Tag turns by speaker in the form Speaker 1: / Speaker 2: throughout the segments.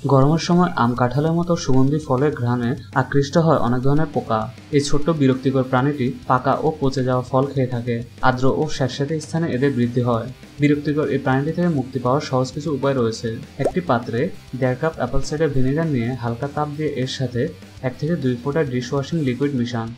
Speaker 1: গরমের সময় আম কাঁঠালের মতো সুগন্ধি ফলের ঘ্রাণে আকৃষ্ট হয় অনেক ধরনের পোকা। এই ছোট্ট বিরক্তিকর প্রাণীটি পাকা ও পচে যাওয়া ফল খেয়ে থাকে। আর্দ্র ও স্যাঁতসেঁতে স্থানে এদের বৃদ্ধি হয়। বিরক্তিকর এই প্রাণীটি থেকে মুক্তি পাওয়ার সহজ কিছু উপায় রয়েছে। একটি পাত্রে 1.5 কাপ অ্যাপেল সাইডার ভিনেগার নিয়ে হালকা তাপ দিয়ে এর সাথে 1 থেকে 2 ফোঁটা ডিশওয়াশিং লিকুইড মিশান।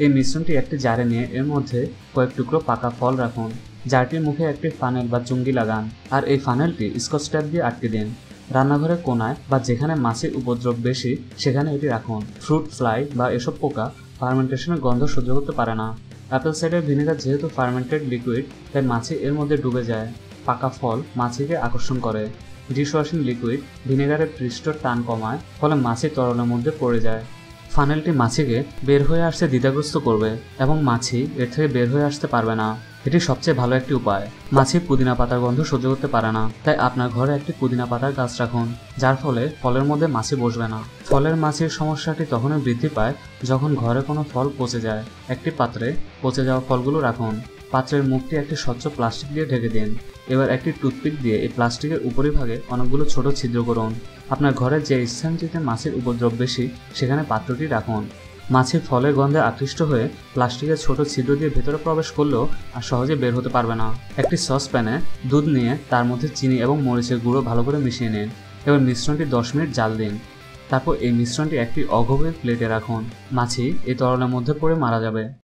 Speaker 1: এই মিশ্রণটি একটি জারে নিয়ে এর মধ্যে কয়েক টুকরো পাকা ফল রাখুন। জারটির মুখে একটি ফানেল বা চুঙ্গি লাগান আর এই ফানেলটি স্কচ টেপ দিয়ে আটকে দিন। রান্নাঘরের কোনায় বা যেখানে মাছির উপদ্রব বেশি সেখানে এটি রাখুন। ফ্রুট ফ্লাই বা এসব পোকা ফার্মেন্টেশনের গন্ধ সহ্য করতে পারে না। অ্যাপেল সাইডার ভিনেগার যেহেতু ফার্মেন্টেড লিকুইড, তাই মাছি এর মধ্যে ডুবে যায়। পাকা ফল মাছিকে আকর্ষণ করে। ডিশওয়াশিং লিকুইড ভিনেগারের পৃষ্ঠর টান কমায়, ফলে মাছি তরলের মধ্যে পড়ে যায়। ফানেলটি মাছিকে বের হয়ে আসতে দ্বিধাগ্রস্ত করবে এবং মাছি এর থেকে বের হয়ে আসতে পারবে না। এটি সবচেয়ে ভালো একটি উপায়। মাছি পুদিনা পাতার গন্ধ সহ্য করতে পারে না, তাই আপনার ঘরে একটি পুদিনা পাতার গাছ রাখুন, যার ফলে ফলের মধ্যে মাছি বসবে না। ফলের মাছির সমস্যাটি তখনই বৃদ্ধি পায় যখন ঘরে কোনো ফল পচে যায়। একটি পাত্রে পচে যাওয়া ফলগুলো রাখুন। পাত্রের মুখটি একটি স্বচ্ছ প্লাস্টিক দিয়ে ঢেকে দিন। এবার একটি টুথপিক দিয়ে এই প্লাস্টিকের উপরিভাগে অনেকগুলো ছোট ছিদ্র করুন। আপনার ঘরের যে স্থানটিতে মাছির উপদ্রব বেশি সেখানে পাত্রটি রাখুন। মাছি ফলের গন্ধে আকৃষ্ট হয়ে প্লাস্টিকের ছোট ছিদ্র দিয়ে ভেতরে প্রবেশ করলেও আর সহজে বের হতে পারবে না। একটি সসপ্যানে দুধ নিয়ে তার মধ্যে চিনি এবং মরিচের গুঁড়ো ভালো করে মিশিয়ে নিন। এবার মিশ্রণটি 10 মিনিট জাল দিন। তারপর এই মিশ্রণটি একটি অগভীর প্লেটে রাখুন। মাছি এই তরলের মধ্যে পড়ে মারা যাবে।